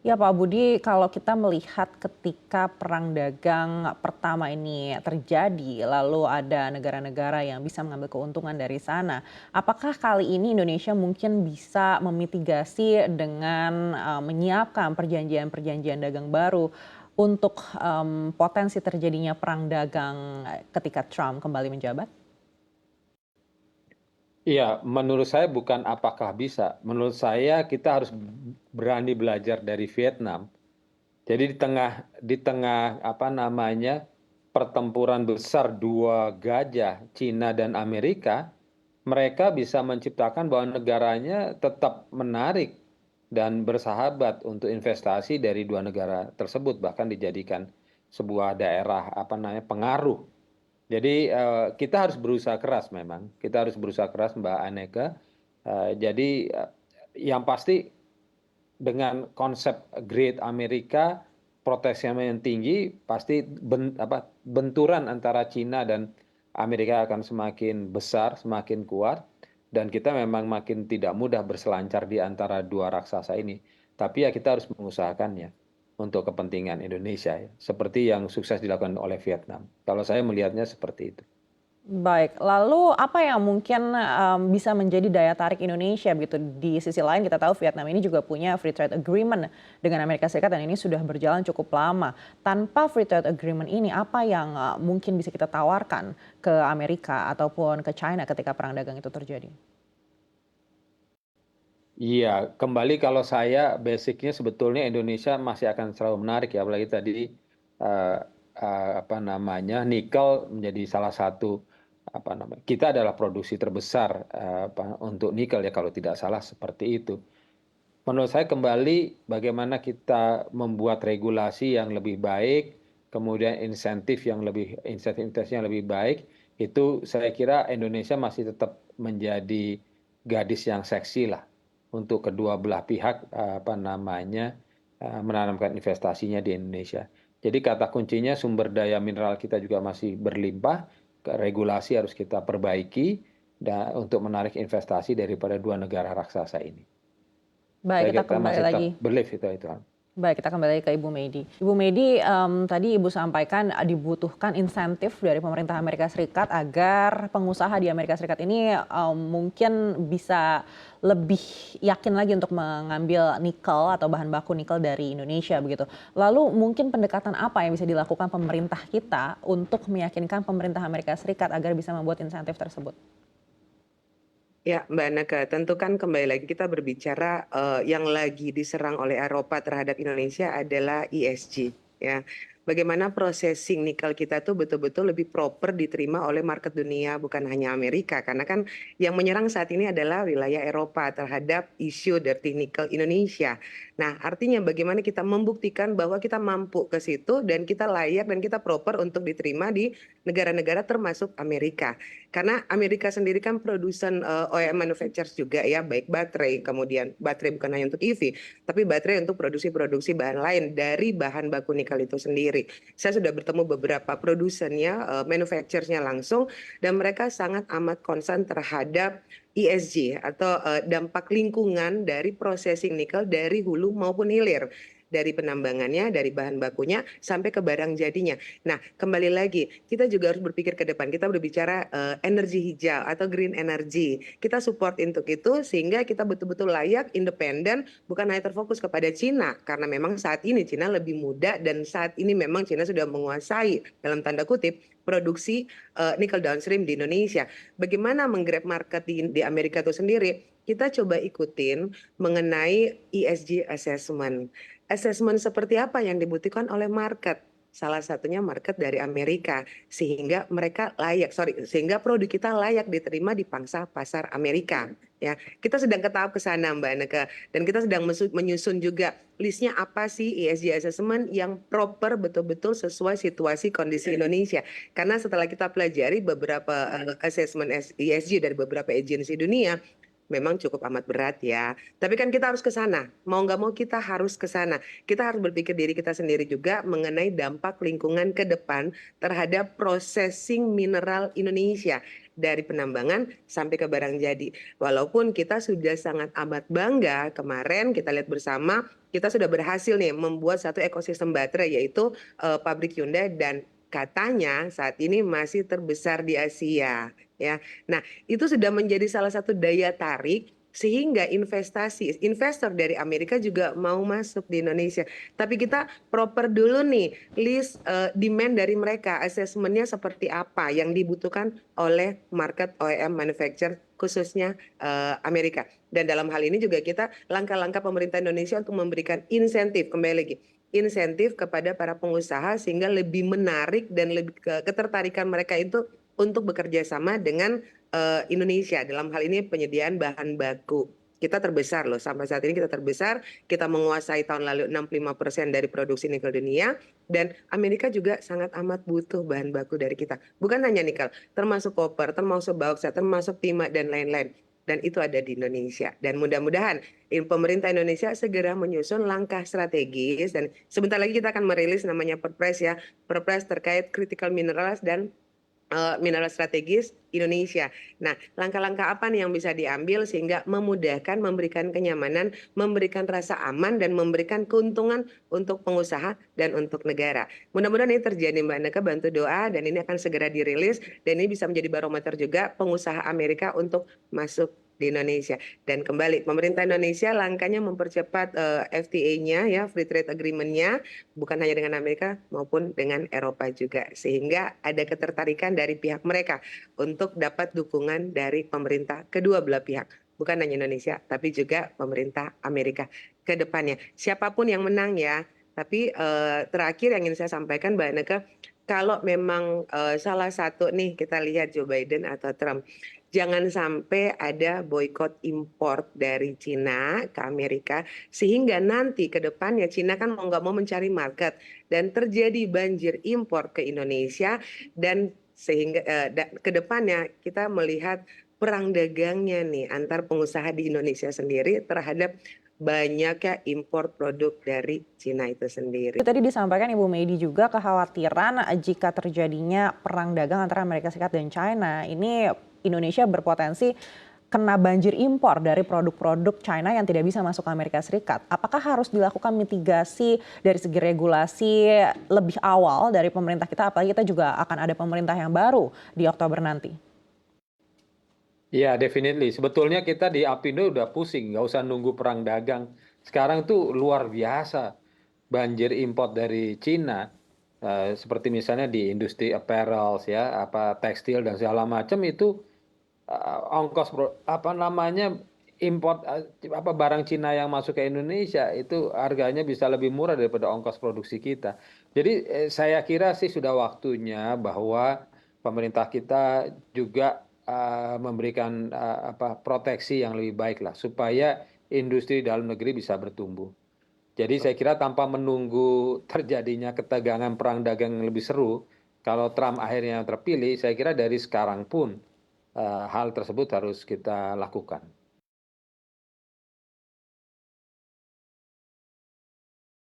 Ya Pak Budi, kalau kita melihat ketika perang dagang pertama ini terjadi, lalu ada negara-negara yang bisa mengambil keuntungan dari sana, apakah kali ini Indonesia mungkin bisa memitigasi dengan menyiapkan perjanjian-perjanjian dagang baru untuk potensi terjadinya perang dagang ketika Trump kembali menjabat? Iya, menurut saya bukan apakah bisa, menurut saya kita harus berani belajar dari Vietnam. Jadi di tengah apa namanya pertempuran besar dua gajah, Cina dan Amerika, mereka bisa menciptakan bahwa negaranya tetap menarik dan bersahabat untuk investasi dari dua negara tersebut, bahkan dijadikan sebuah daerah apa namanya pengaruh. Jadi kita harus berusaha keras memang, kita harus berusaha keras Mbak Aneka. Jadi yang pasti dengan konsep Great Amerika, proteksinya yang tinggi, pasti benturan antara Cina dan Amerika akan semakin besar, semakin kuat, dan kita memang makin tidak mudah berselancar di antara dua raksasa ini. Tapi ya kita harus mengusahakannya untuk kepentingan Indonesia, ya. Seperti yang sukses dilakukan oleh Vietnam. Kalau saya melihatnya seperti itu. Baik, lalu apa yang mungkin, bisa menjadi daya tarik Indonesia begitu? Di sisi lain kita tahu Vietnam ini juga punya free trade agreement dengan Amerika Serikat dan ini sudah berjalan cukup lama. Tanpa free trade agreement ini apa yang, mungkin bisa kita tawarkan ke Amerika ataupun ke China ketika perang dagang itu terjadi? Iya, kembali kalau saya basicnya sebetulnya Indonesia masih akan selalu menarik ya, apalagi tadi eh, apa namanya nikel menjadi salah satu apa namanya kita adalah produksi terbesar untuk nikel ya kalau tidak salah seperti itu. Menurut saya kembali bagaimana kita membuat regulasi yang lebih baik, kemudian insentif yang lebih baik, itu saya kira Indonesia masih tetap menjadi gadis yang seksi lah untuk kedua belah pihak apa namanya menanamkan investasinya di Indonesia. Jadi kata kuncinya sumber daya mineral kita juga masih berlimpah, regulasi harus kita perbaiki dan untuk menarik investasi daripada dua negara raksasa ini. Saya Baik, kita kita kembali masih tetap lagi. believe itu. Baik, kita kembali ke Ibu Medi. Ibu Medi, tadi Ibu sampaikan dibutuhkan insentif dari pemerintah Amerika Serikat agar pengusaha di Amerika Serikat ini mungkin bisa lebih yakin lagi untuk mengambil nikel atau bahan baku nikel dari Indonesia begitu. Lalu mungkin pendekatan apa yang bisa dilakukan pemerintah kita untuk meyakinkan pemerintah Amerika Serikat agar bisa membuat insentif tersebut? Ya, Mbak Naka, tentu kan kembali lagi kita berbicara yang lagi diserang oleh Eropa terhadap Indonesia adalah ESG. Ya, bagaimana processing nikel kita tuh betul-betul lebih proper diterima oleh market dunia, bukan hanya Amerika. Karena kan yang menyerang saat ini adalah wilayah Eropa terhadap isu dirty nickel Indonesia. Nah, artinya bagaimana kita membuktikan bahwa kita mampu ke situ dan kita layak dan kita proper untuk diterima di negara-negara termasuk Amerika. Karena Amerika sendiri kan produsen OEM manufacturers juga ya, baik baterai, kemudian baterai bukan hanya untuk EV, tapi baterai untuk produksi-produksi bahan lain dari bahan baku nikel itu sendiri. Saya sudah bertemu beberapa produsennya, manufacturersnya langsung, dan mereka sangat amat concern terhadap ESG atau dampak lingkungan dari processing nikel dari hulu maupun hilir, dari penambangannya, dari bahan bakunya sampai ke barang jadinya. Nah, kembali lagi, kita juga harus berpikir ke depan. Kita berbicara energi hijau atau green energy. Kita support untuk itu sehingga kita betul-betul layak, independen, bukan hanya terfokus kepada Cina. Karena memang saat ini Cina lebih muda dan saat ini memang Cina sudah menguasai dalam tanda kutip produksi nikel downstream di Indonesia. Bagaimana menggrab market di Amerika itu sendiri? Kita coba ikutin mengenai ESG assessment. Assessment seperti apa yang dibutuhkan oleh market? Salah satunya market dari Amerika, sehingga mereka layak, sehingga produk kita layak diterima di pangsa pasar Amerika. Ya, kita sedang ke tahap ke sana, Mbak Neke, dan kita sedang menyusun juga listnya apa sih ESG assessment yang proper betul-betul sesuai situasi kondisi Indonesia. Karena setelah kita pelajari beberapa assessment ESG dari beberapa agensi dunia, memang cukup amat berat ya. Tapi kan kita harus ke sana. Mau nggak mau kita harus ke sana. Kita harus berpikir diri kita sendiri juga mengenai dampak lingkungan ke depan terhadap processing mineral Indonesia. Dari penambangan sampai ke barang jadi. Walaupun kita sudah sangat amat bangga kemarin kita lihat bersama kita sudah berhasil nih membuat satu ekosistem baterai yaitu pabrik Hyundai dan katanya saat ini masih terbesar di Asia ya. Nah, itu sudah menjadi salah satu daya tarik sehingga investor dari Amerika juga mau masuk di Indonesia. Tapi kita proper dulu nih list demand dari mereka, asesmennya seperti apa yang dibutuhkan oleh market OEM manufacturer khususnya Amerika. Dan dalam hal ini juga kita langkah-langkah pemerintah Indonesia untuk memberikan insentif, kembali lagi, insentif kepada para pengusaha sehingga lebih menarik dan lebih ketertarikan mereka itu untuk bekerja sama dengan Indonesia. Dalam hal ini penyediaan bahan baku. Kita terbesar loh, sampai saat ini kita terbesar, kita menguasai tahun lalu 65% dari produksi nikel dunia, dan Amerika juga sangat amat butuh bahan baku dari kita. Bukan hanya nikel, termasuk koper, termasuk bauksit, termasuk timah, dan lain-lain. Dan itu ada di Indonesia. Dan mudah-mudahan pemerintah Indonesia segera menyusun langkah strategis, dan sebentar lagi kita akan merilis namanya Perpres ya, Perpres terkait critical minerals dan mineral strategis Indonesia. Nah, langkah-langkah apa nih yang bisa diambil sehingga memudahkan, memberikan kenyamanan, memberikan rasa aman, dan memberikan keuntungan untuk pengusaha dan untuk negara. Mudah-mudahan ini terjadi, Mbak Neka, bantu doa, dan ini akan segera dirilis, dan ini bisa menjadi barometer juga pengusaha Amerika untuk masuk di Indonesia. Dan kembali, pemerintah Indonesia langkahnya mempercepat FTA-nya, ya, Free Trade Agreement-nya, bukan hanya dengan Amerika maupun dengan Eropa juga, sehingga ada ketertarikan dari pihak mereka untuk dapat dukungan dari pemerintah kedua belah pihak, bukan hanya Indonesia tapi juga pemerintah Amerika ke depannya. Siapapun yang menang ya, tapi terakhir yang ingin saya sampaikan, Mbak Neke, kalau memang salah satu nih kita lihat Joe Biden atau Trump, jangan sampai ada boykot impor dari Cina ke Amerika, sehingga nanti ke depannya Cina kan mau nggak mau mencari market, dan terjadi banjir impor ke Indonesia, dan sehingga ke depannya kita melihat perang dagangnya nih antar pengusaha di Indonesia sendiri terhadap banyaknya impor produk dari Cina itu sendiri. Tadi disampaikan Ibu Medi juga kekhawatiran jika terjadinya perang dagang antara Amerika Serikat dan China, ini Indonesia berpotensi kena banjir impor dari produk-produk China yang tidak bisa masuk ke Amerika Serikat. Apakah harus dilakukan mitigasi dari segi regulasi lebih awal dari pemerintah kita, apalagi kita juga akan ada pemerintah yang baru di Oktober nanti? Ya, definitely. Sebetulnya kita di Apindo udah pusing, nggak usah nunggu perang dagang. Sekarang tuh luar biasa banjir import dari Cina, seperti misalnya di industri apparel, ya, apa tekstil dan segala macam itu ongkos apa namanya import apa barang Cina yang masuk ke Indonesia itu harganya bisa lebih murah daripada ongkos produksi kita. Jadi saya kira sih sudah waktunya bahwa pemerintah kita juga memberikan apa proteksi yang lebih baik lah supaya industri dalam negeri bisa bertumbuh. Jadi saya kira tanpa menunggu terjadinya ketegangan perang dagang yang lebih seru, kalau Trump akhirnya terpilih, saya kira dari sekarang pun hal tersebut harus kita lakukan.